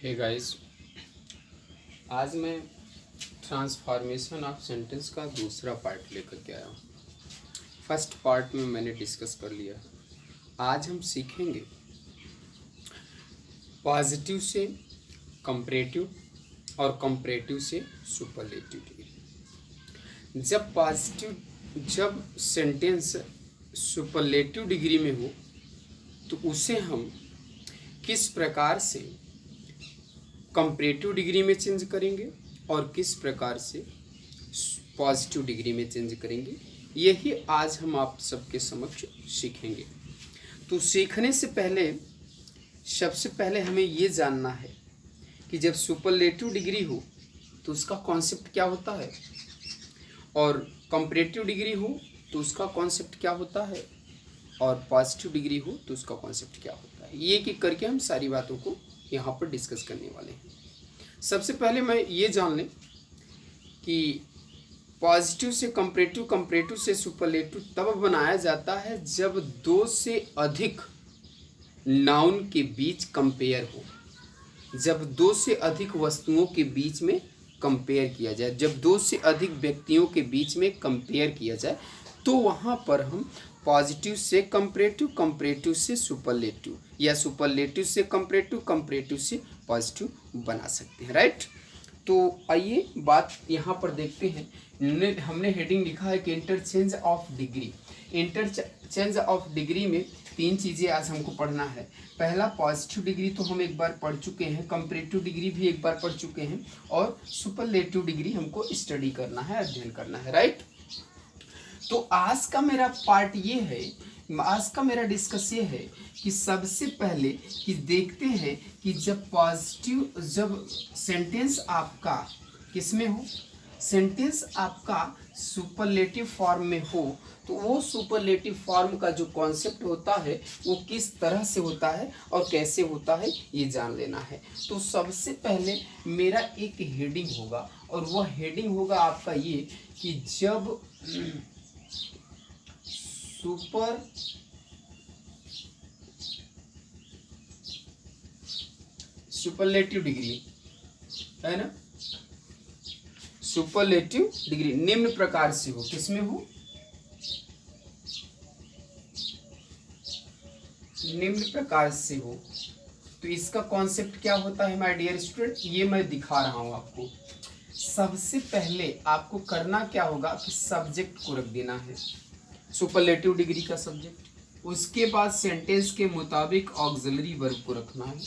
Hey guys, आज मैं transformation of sentence का दूसरा पार्ट लेकर के आया हूँ। फर्स्ट पार्ट में मैंने डिस्कस कर लिया। आज हम सीखेंगे पॉजिटिव से कंपैरेटिव और कंपैरेटिव से सुपरलेटिव डिग्री। जब सेंटेंस सुपरलेटिव डिग्री में हो तो उसे हम किस प्रकार से कंपैरेटिव डिग्री में चेंज करेंगे और किस प्रकार से पॉजिटिव डिग्री में चेंज करेंगे, यही आज हम आप सबके समक्ष सीखेंगे। तो सीखने से पहले सबसे पहले हमें ये जानना है कि जब सुपरलेटिव डिग्री हो तो उसका कॉन्सेप्ट क्या होता है और कंपैरेटिव डिग्री हो तो उसका कॉन्सेप्ट क्या होता है और पॉजिटिव डिग्री हो तो उसका कॉन्सेप्ट क्या होता है। ये एक करके हम सारी बातों को यहाँ पर डिस्कस करने वाले हैं। सबसे पहले मैं ये जान लें कि पॉजिटिव से कंपैरेटिव, कंपैरेटिव से सुपरलेटिव तब बनाया जाता है जब दो से अधिक नाउन के बीच कंपेयर हो, जब दो से अधिक वस्तुओं के बीच में कंपेयर किया जाए, जब दो से अधिक व्यक्तियों के बीच में कंपेयर किया जाए, तो वहाँ पर हम पॉजिटिव से कंपैरेटिव, कंपैरेटिव से सुपरलेटिव या सुपरलेटिव से कंपैरेटिव, कंपैरेटिव से पॉजिटिव बना सकते हैं। राइट। तो आइए बात यहाँ पर देखते हैं। हमने हेडिंग लिखा है कि interchange of degree. Interchange of degree में तीन चीज़ें आज हमको पढ़ना है। पहला, पॉजिटिव डिग्री तो हम एक बार पढ़ चुके हैं, कंपैरेटिव डिग्री भी एक बार पढ़ चुके हैं और सुपरलेटिव डिग्री हमको स्टडी करना है, अध्ययन करना है। राइट। तो आज का मेरा पार्ट ये है, आज का मेरा डिस्कस ये है कि सबसे पहले कि देखते हैं कि जब सेंटेंस आपका किस में हो, सेंटेंस आपका सुपरलेटिव फॉर्म में हो तो वो सुपरलेटिव फॉर्म का जो कॉन्सेप्ट होता है वो किस तरह से होता है और कैसे होता है ये जान लेना है। तो सबसे पहले मेरा एक हेडिंग होगा और वह हेडिंग होगा आपका ये कि जब सुपरलेटिव डिग्री है ना, सुपरलेटिव डिग्री निम्न प्रकार से हो, किसमें हो, निम्न प्रकार से हो, तो इसका कॉन्सेप्ट क्या होता है माय डियर स्टूडेंट, ये मैं दिखा रहा हूं आपको। सबसे पहले आपको करना क्या होगा कि सब्जेक्ट को रख देना है, सुपरलेटिव डिग्री का सब्जेक्ट। उसके बाद सेंटेंस के मुताबिक ऑक्सिलरी वर्ब को रखना है।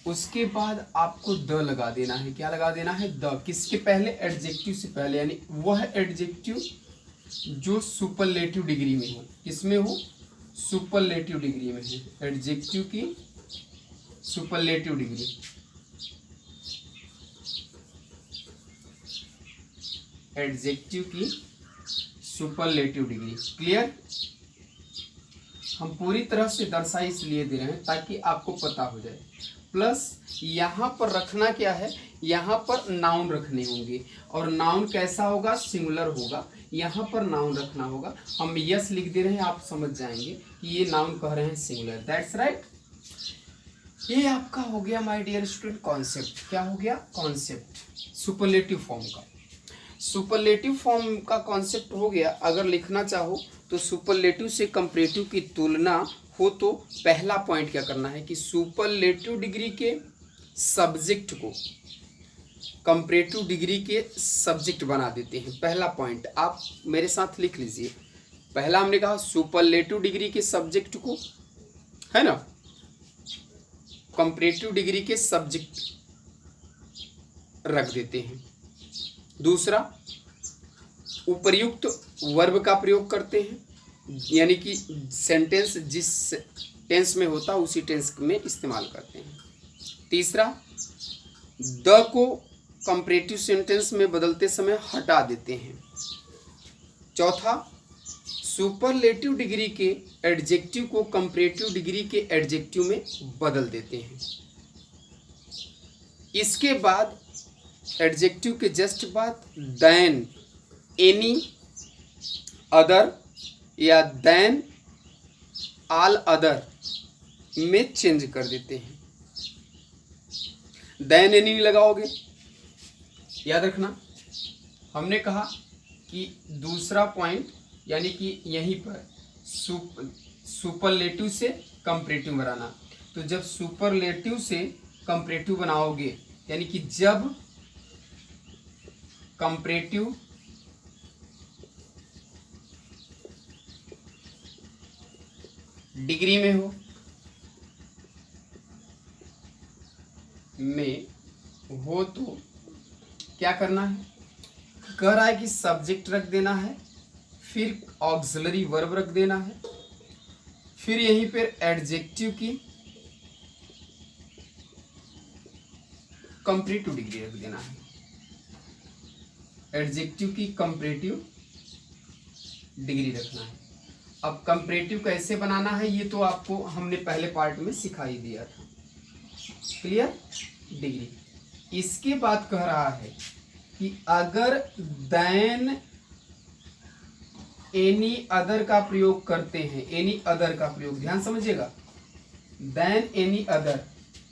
उसके बाद आपको द लगा देना है। क्या लगा देना है? द। किसके पहले? एडजेक्टिव से पहले, यानी वह एडजेक्टिव जो सुपरलेटिव डिग्री में हो। किसमें हो? सुपरलेटिव डिग्री में है। एडजेक्टिव की सुपरलेटिव डिग्री, एडजेक्टिव की सुपरलेटिव डिग्री। क्लियर? हम पूरी तरह से दर्शा इसलिए दे रहे हैं ताकि आपको पता हो जाए। प्लस यहाँ पर रखना क्या है, यहाँ पर नाउन रखने होंगे और नाउन कैसा होगा? सिंगुलर होगा। यहाँ पर नाउन रखना होगा। हम यस लिख दे रहे हैं, आप समझ जाएंगे कि ये नाउन कह रहे हैं सिंगुलर। That's right. ये आपका हो गया माय डियर स्टूडेंट कॉन्सेप्ट। क्या हो गया? कॉन्सेप्ट सुपरलेटिव फॉर्म का। सुपरलेटिव फॉर्म का कॉन्सेप्ट हो गया। अगर लिखना चाहो तो सुपरलेटिव से कंपैरेटिव की तुलना हो तो पहला पॉइंट क्या करना है कि सुपरलेटिव डिग्री के सब्जेक्ट को कंपैरेटिव डिग्री के सब्जेक्ट बना देते हैं। पहला पॉइंट आप मेरे साथ लिख लीजिए। पहला हमने कहा सुपरलेटिव डिग्री के सब्जेक्ट को, है ना, कंपैरेटिव डिग्री के सब्जेक्ट रख देते हैं। दूसरा, उपर्युक्त वर्ब का प्रयोग करते हैं, यानी कि सेंटेंस जिस टेंस में होता है उसी टेंस में इस्तेमाल करते हैं। तीसरा, द को कंपैरेटिव सेंटेंस में बदलते समय हटा देते हैं। चौथा, सुपरलेटिव डिग्री के एडजेक्टिव को कंपैरेटिव डिग्री के एडजेक्टिव में बदल देते हैं। इसके बाद एडजेक्टिव के जस्ट बाद देन, एनी, अदर या देन, ऑल अदर में चेंज कर देते हैं। देन एनी लगाओगे। याद रखना हमने कहा कि दूसरा पॉइंट यानी कि यहीं पर सुपरलेटिव से कंपैरेटिव बनाना। तो जब सुपरलेटिव से कंपैरेटिव बनाओगे यानी कि जब कंपैरेटिव डिग्री में हो तो क्या करना है, कह रहा है कि सब्जेक्ट रख देना है, फिर ऑक्सिलरी वर्ब रख देना है, फिर यहीं पर एडजेक्टिव की कंपैरेटिव डिग्री रख देना है, एडजेक्टिव की कंपैरेटिव डिग्री रखना है। अब कंपैरेटिव कैसे बनाना है ये तो आपको हमने पहले पार्ट में सिखा ही दिया था। क्लियर? डिग्री। इसके बाद कह रहा है कि अगर देन एनी अदर का प्रयोग करते हैं, एनी अदर का प्रयोग ध्यान समझिएगा, देन एनी अदर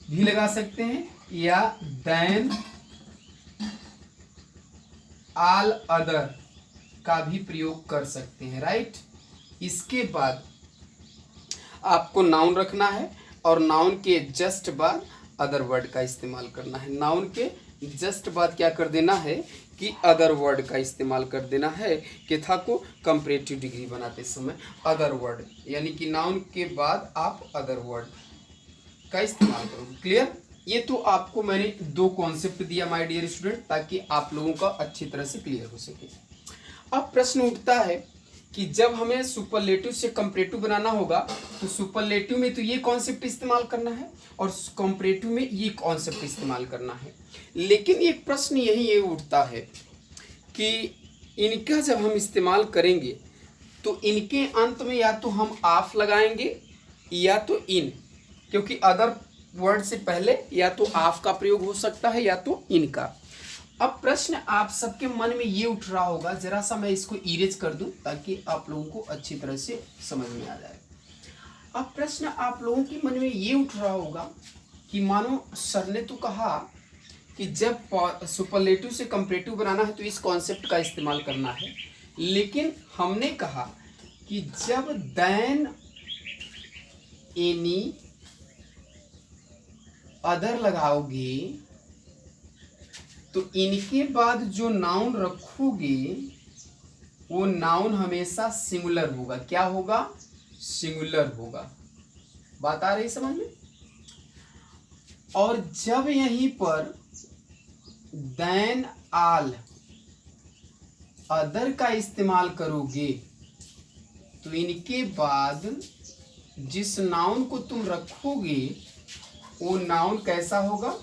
भी लगा सकते हैं या देन ऑल अदर का भी प्रयोग कर सकते हैं। राइट? इसके बाद आपको नाउन रखना है और नाउन के जस्ट बाद अदर वर्ड का इस्तेमाल करना है। नाउन के जस्ट बाद क्या कर देना है कि अदर वर्ड का इस्तेमाल कर देना है कि था को कंपैरेटिव डिग्री बनाते समय अदर वर्ड यानी कि नाउन के बाद आप अदर वर्ड का इस्तेमाल करोगे। क्लियर? ये तो आपको मैंने दो कॉन्सेप्ट दिया माय डियर स्टूडेंट ताकि आप लोगों का अच्छी तरह से क्लियर हो सके। अब प्रश्न उठता है कि जब हमें सुपरलेटिव से कंपैरेटिव बनाना होगा तो सुपरलेटिव में तो ये कॉन्सेप्ट इस्तेमाल करना है और कंपैरेटिव में ये कॉन्सेप्ट इस्तेमाल करना है। लेकिन एक प्रश्न यही ये उठता है कि इनका जब हम इस्तेमाल करेंगे तो इनके अंत में या तो हम ऑफ लगाएंगे या तो इन, क्योंकि अदर वर्ड से पहले या तो ऑफ का प्रयोग हो सकता है या तो इनका। अब प्रश्न आप सबके मन में ये उठ रहा होगा, जरा सा मैं इसको इरेज कर दूं ताकि आप लोगों को अच्छी तरह से समझ में आ जाए। अब प्रश्न आप लोगों के मन में ये उठ रहा होगा कि मानो सर ने तो कहा कि जब सुपरलेटिव से कंपैरेटिव बनाना है तो इस कॉन्सेप्ट का इस्तेमाल करना है, लेकिन हमने कहा कि जब देन एनी अदर लगाओगे तो इनके बाद जो नाउन रखोगे वो नाउन हमेशा सिंगुलर होगा। क्या होगा? सिंगुलर होगा। बात आ रही समझ में? और जब यहीं पर देन ऑल अदर का इस्तेमाल करोगे तो इनके बाद जिस नाउन को तुम रखोगे वो नाउन कैसा होगा?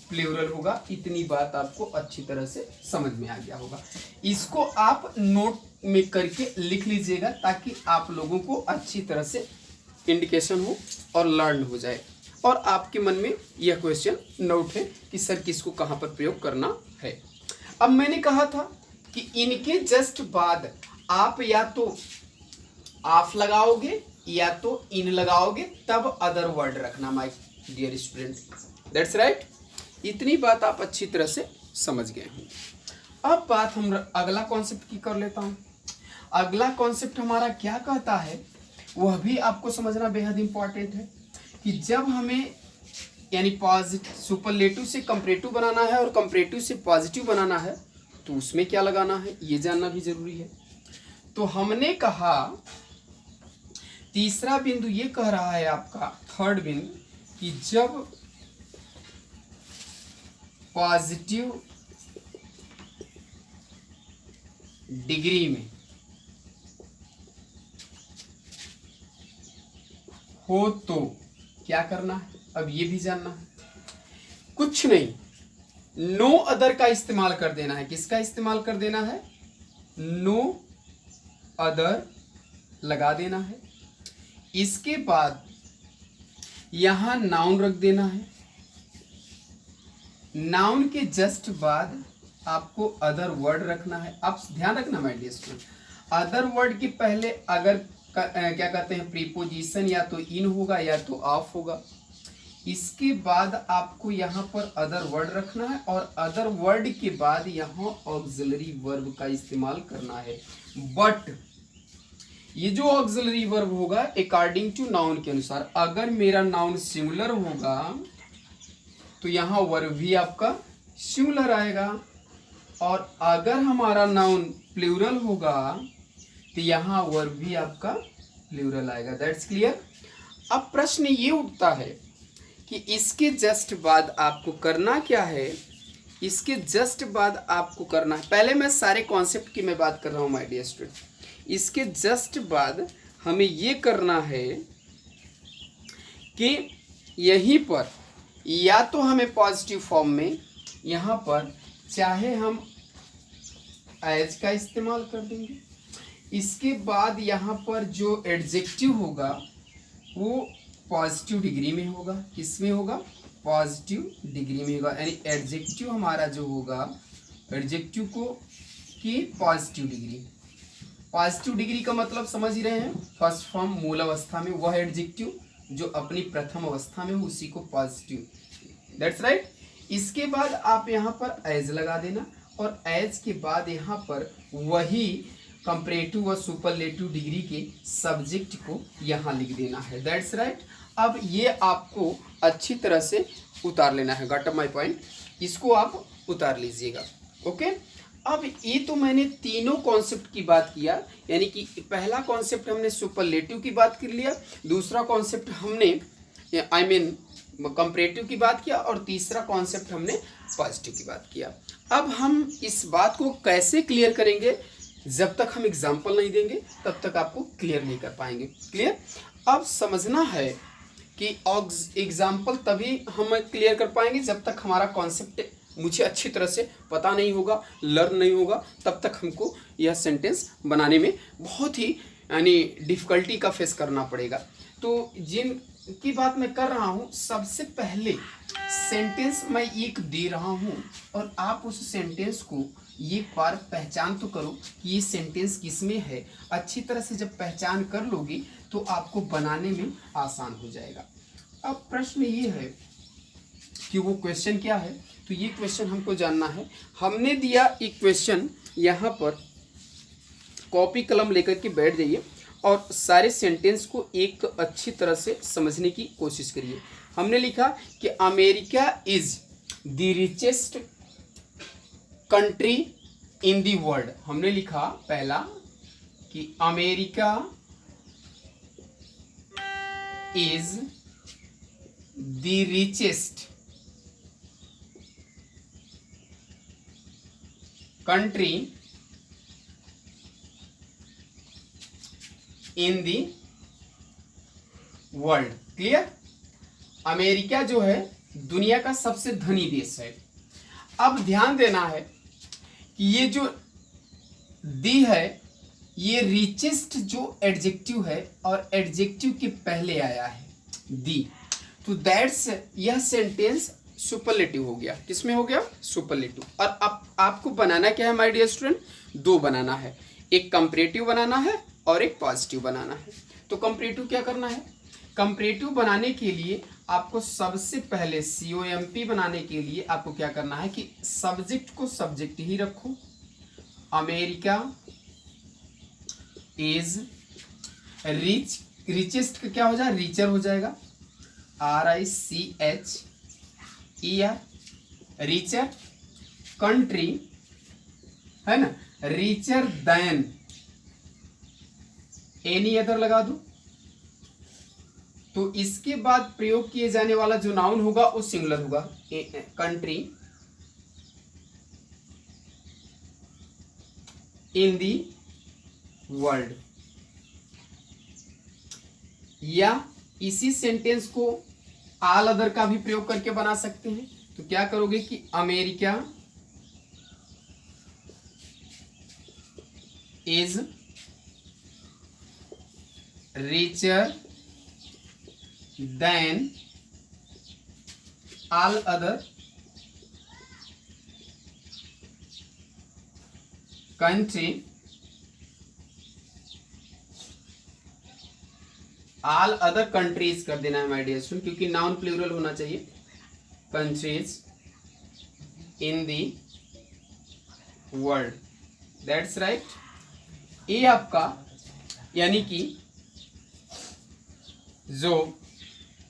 प्लूरल होगा। इतनी बात आपको अच्छी तरह से समझ में आ गया होगा। इसको आप नोट में करके लिख लीजिएगा ताकि आप लोगों को अच्छी तरह से इंडिकेशन हो और लर्न हो जाए और आपके मन में यह क्वेश्चन न उठे कि सर किसको कहाँ पर प्रयोग करना है। अब मैंने कहा था कि इनके जस्ट बाद आप या तो ऑफ लगाओगे या तो इन लगाओगे, तब अदर वर्ड रखना my dear student. That's right. इतनी बात आप अच्छी तरह से समझ गए हैं। अब बात हम अगला कॉन्सेप्ट की कर लेता हूँ। अगला कॉन्सेप्ट हमारा क्या कहता है वह भी आपको समझना बेहद इंपॉर्टेंट है कि जब हमें यानी सुपरलेटिव से कंपैरेटिव बनाना है और कंपैरेटिव से पॉजिटिव बनाना है तो उसमें क्या लगाना है ये जानना भी जरूरी है। तो हमने कहा तीसरा बिंदु ये कह रहा है आपका थर्ड बिंदु कि जब पॉजिटिव डिग्री में हो तो क्या करना है, अब ये भी जानना है। कुछ नहीं, नो अदर का इस्तेमाल कर देना है। किसका इस्तेमाल कर देना है? नो अदर लगा देना है। इसके बाद यहां नाउन रख देना है। नाउन के जस्ट बाद आपको अदर वर्ड रखना है। आप ध्यान रखना my dear student, other word के पहले अगर क्या कहते हैं प्रीपोजिशन या तो इन होगा या तो ऑफ होगा। इसके बाद आपको यहाँ पर अदर वर्ड रखना है और अदर वर्ड के बाद यहाँ ऑक्सिलरी वर्ब का इस्तेमाल करना है। बट ये जो ऑक्सिलरी वर्ब होगा अकॉर्डिंग टू नाउन के अनुसार, अगर मेरा नाउन सिंगुलर होगा तो यहाँ वर्ब भी आपका सिंगुलर आएगा, और अगर हमारा नाउन प्लूरल होगा तो यहाँ वर्ब भी आपका प्लूरल आएगा। That's clear. अब प्रश्न ये उठता है कि इसके जस्ट बाद आपको करना क्या है। इसके जस्ट बाद आपको करना है, पहले मैं सारे कॉन्सेप्ट की मैं बात कर रहा हूँ माय डियर स्टूडेंट। इसके जस्ट बाद हमें ये करना है कि यहीं पर या तो हमें पॉजिटिव फॉर्म में यहाँ पर चाहे हम एज का इस्तेमाल कर देंगे। इसके बाद यहाँ पर जो एडजेक्टिव होगा वो पॉजिटिव डिग्री में होगा। किस में होगा? पॉजिटिव डिग्री में होगा, यानी एडजेक्टिव हमारा जो होगा, एडजेक्टिव को की पॉजिटिव डिग्री। पॉजिटिव डिग्री का मतलब समझ ही रहे हैं, फर्स्ट फॉर्म मूल अवस्था में वह एडजेक्टिव जो अपनी प्रथम अवस्था में हो उसी को पॉजिटिव। That's right. इसके बाद आप यहाँ पर एज लगा देना, और एज के बाद यहाँ पर वही कंपैरेटिव व सुपरलेटिव डिग्री के सब्जेक्ट को यहाँ लिख देना है। That's right. अब ये आपको अच्छी तरह से उतार लेना है। Got my point? इसको आप उतार लीजिएगा। ओके। अब ये तो मैंने तीनों कॉन्सेप्ट की बात किया, यानी कि पहला कॉन्सेप्ट हमने सुपरलेटिव की बात कर लिया, दूसरा कॉन्सेप्ट हमने कंपैरेटिव की बात किया, और तीसरा कॉन्सेप्ट हमने पॉजिटिव की बात किया। अब हम इस बात को कैसे क्लियर करेंगे? जब तक हम एग्जाम्पल नहीं देंगे तब तक आपको क्लियर नहीं कर पाएंगे। क्लियर? अब समझना है कि एग्जाम्पल तभी हम क्लियर कर पाएंगे जब तक हमारा कॉन्सेप्ट मुझे अच्छी तरह से पता नहीं होगा, लर्न नहीं होगा, तब तक हमको यह सेंटेंस बनाने में बहुत ही यानी डिफ़िकल्टी का फेस करना पड़ेगा। तो जिन की बात मैं कर रहा हूँ, सबसे पहले सेंटेंस मैं एक दे रहा हूँ और आप उस सेंटेंस को एक बार पहचान तो करो कि ये सेंटेंस किस में है। अच्छी तरह से जब पहचान कर लोगी तो आपको बनाने में आसान हो जाएगा। अब प्रश्न ये है कि वो क्वेश्चन क्या है, तो ये क्वेश्चन हमको जानना है। हमने दिया एक क्वेश्चन, यहाँ पर कॉपी कलम लेकर के बैठ जाइए और सारे सेंटेंस को एक अच्छी तरह से समझने की कोशिश करिए। हमने लिखा कि America is the richest country in the world. हमने लिखा पहला कि America is the richest country in the world. Clear? America जो है दुनिया का सबसे धनी देश है। अब ध्यान देना है कि ये जो दी है ये रिचेस्ट जो एडजेक्टिव है और एडजेक्टिव के पहले आया है दी, तो दैट्स यह सेंटेंस सुपरलेटिव हो गया। किसमें हो गया? सुपरलेटिव। और अब आपको बनाना क्या है माय डियर स्टूडेंट? दो बनाना है, एक कंपैरेटिव बनाना है और एक पॉजिटिव बनाना है। तो कंपैरेटिव क्या करना है? कंपैरेटिव बनाने के लिए आपको सबसे पहले COMP बनाने के लिए आपको क्या करना है कि सब्जेक्ट को सब्जेक्ट ही रखो। अमेरिका इज रिच, रिचेस्ट का क्या हो जाएगा? रिचर हो जाएगा, RICHER, रिचर। कंट्री है ना, रिचर देन एनी अदर लगा दो। तो इसके बाद प्रयोग किए जाने वाला जो नाउन होगा वो सिंगुलर होगा, कंट्री इन दी वर्ल्ड। या इसी सेंटेंस को ऑल अदर का भी प्रयोग करके बना सकते हैं। तो क्या करोगे कि America is richer than all other country all other countries कर देना है माय डियर स्टूडेंट, क्योंकि नाउन प्लूरल होना चाहिए। Countries in the world, that's right. ये आपका यानी कि जो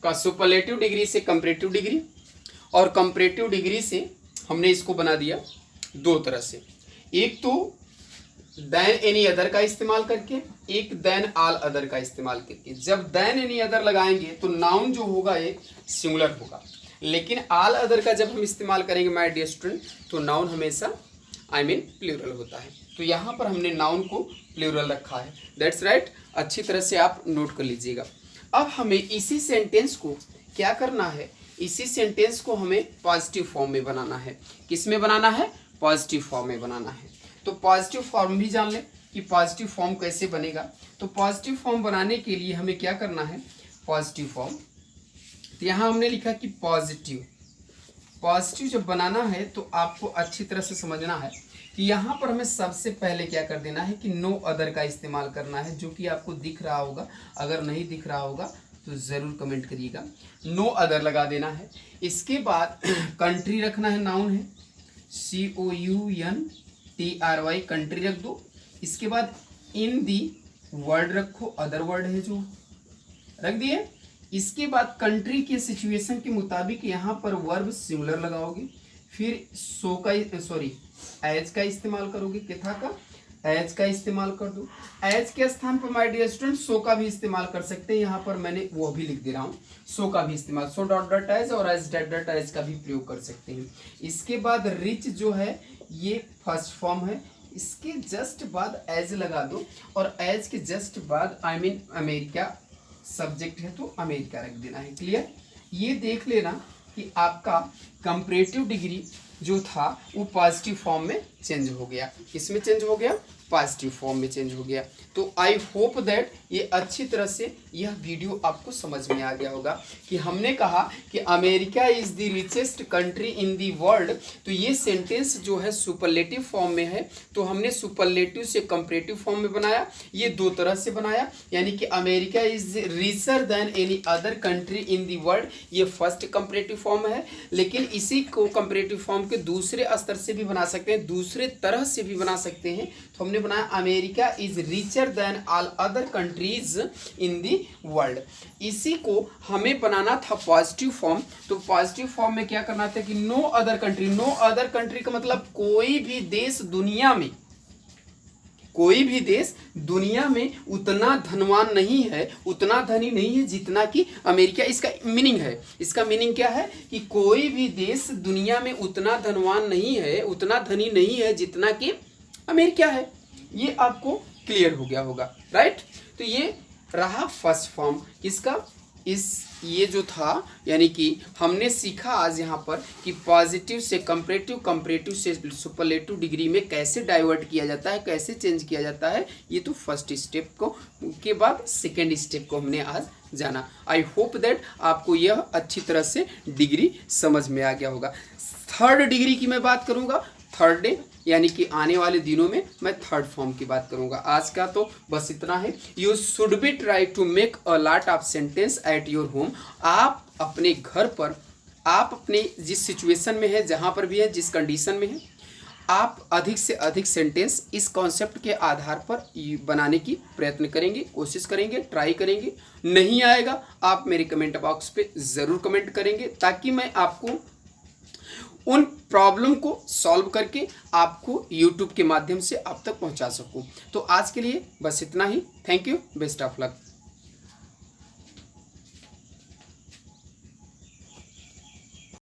का सुपरलेटिव डिग्री से कंपैरेटिव डिग्री, और कंपैरेटिव डिग्री से हमने इसको बना दिया दो तरह से, एक तो देन एनी अदर का इस्तेमाल करके, एक देन ऑल अदर का इस्तेमाल करके। जब देन एनी अदर लगाएंगे तो नाउन जो होगा ये सिंगुलर होगा, लेकिन ऑल अदर का जब हम इस्तेमाल करेंगे माय डियर स्टूडेंट तो नाउन हमेशा प्लूरल होता है। तो यहाँ पर हमने नाउन को प्लूरल रखा है, दैट्स राइट। अच्छी तरह से आप नोट कर लीजिएगा। अब हमें इसी सेंटेंस को क्या करना है, इसी सेंटेंस को हमें पॉजिटिव फॉर्म में बनाना है। किस में बनाना है? पॉजिटिव फॉर्म में बनाना है। तो पॉजिटिव फॉर्म भी जान लें कि पॉजिटिव फॉर्म कैसे बनेगा। तो पॉजिटिव फॉर्म बनाने के लिए हमें क्या करना है, पॉजिटिव फॉर्म, तो यहाँ हमने लिखा कि पॉजिटिव। पॉजिटिव जब बनाना है तो आपको अच्छी तरह से समझना है कि यहाँ पर हमें सबसे पहले क्या कर देना है कि नो अदर का इस्तेमाल करना है, जो कि आपको दिख रहा होगा। अगर नहीं दिख रहा होगा तो ज़रूर कमेंट करिएगा। नो अदर लगा देना है। इसके बाद कंट्री रखना है, नाउन है COUNTRY, कंट्री रख दो। इसके बाद इन दी वर्ड रखो, अदर वर्ड है जो रख दिए। इसके बाद कंट्री के सिचुएशन के मुताबिक यहाँ पर वर्ब सिंगुलर लगाओगे, फिर सो का एज का इस्तेमाल करोगे, किथा का, एज का इस्तेमाल कर दो। एज के स्थान पर माय डियर स्टूडेंट सो का भी इस्तेमाल कर सकते हैं। यहाँ पर मैंने वो भी लिख दे रहा हूँ, सो का भी इस्तेमाल, सो डॉट डॉट एज और एज डॉट डॉट एज का भी प्रयोग कर सकते हैं। इसके बाद रिच जो है ये फर्स्ट फॉर्म है, इसके जस्ट बाद एज लगा दो, और एज के जस्ट बाद अमेरिका सब्जेक्ट है तो अमेरिका रख देना है। क्लियर? ये देख लेना कि आपका कंपैरेटिव डिग्री जो था वो पॉजिटिव फॉर्म में चेंज हो गया। किस में चेंज हो गया? पॉजिटिव फॉर्म में चेंज हो गया। तो आई होप दैट ये अच्छी तरह से यह वीडियो आपको समझ में आ गया होगा कि हमने कहा कि America is the richest country in the world. तो ये सेंटेंस जो है सुपरलेटिव फॉर्म में है, तो हमने सुपरलेटिव से कंपैरेटिव फॉर्म में बनाया। ये दो तरह से बनाया, यानी कि America is richer than any other country in the world, ये फर्स्ट कंपैरेटिव फॉर्म है। लेकिन इसी को कंपैरेटिव फॉर्म के दूसरे स्तर से भी बना सकते हैं, दूसरे तरह से भी बना सकते हैं। तो हमने बनाया America is richer than all other countries in the world. इसी को हमें बनाना था पॉजिटिव फॉर्म। तो पॉजिटिव फॉर्म में क्या करना था कि no other country. No other country का मतलब कोई भी देश दुनिया में, कोई भी देश दुनिया में उतना धनवान नहीं है, उतना धनी नहीं है जितना कि अमेरिका। इसका मीनिंग है, इसका मीनिंग क्या है कि कोई भी देश दुनिया में उतना धनवान नहीं है, उतना धनी नहीं है जितना कि अमेरिका है। ये आपको क्लियर हो गया होगा, राइट? तो ये रहा फर्स्ट फॉर्म किसका, ये जो था, यानी कि हमने सीखा आज यहाँ पर कि पॉजिटिव से कंपैरेटिव, कंपैरेटिव से सुपरलेटिव डिग्री में कैसे डाइवर्ट किया जाता है, कैसे चेंज किया जाता है। ये तो फर्स्ट स्टेप को के बाद सेकेंड स्टेप को हमने आज जाना। आई होप दैट आपको यह अच्छी तरह से डिग्री समझ में आ गया होगा। थर्ड डिग्री की मैं बात करूँगा, थर्ड डे यानी कि आने वाले दिनों में मैं थर्ड फॉर्म की बात करूंगा। आज का तो बस इतना है। You should be try to make a lot of sentence at your home. आप अपने घर पर, आप अपने जिस सिचुएशन में है, जहाँ पर भी है, जिस कंडीशन में है, आप अधिक से अधिक सेंटेंस इस कॉन्सेप्ट के आधार पर बनाने की प्रयत्न करेंगे, कोशिश करेंगे, ट्राई करेंगे। नहीं आएगा आप मेरे कमेंट बॉक्स पे ज़रूर कमेंट करेंगे, ताकि मैं आपको उन प्रॉब्लम को सॉल्व करके आपको YouTube के माध्यम से आप तक पहुंचा सकूं। तो आज के लिए बस इतना ही। Thank you, best of luck.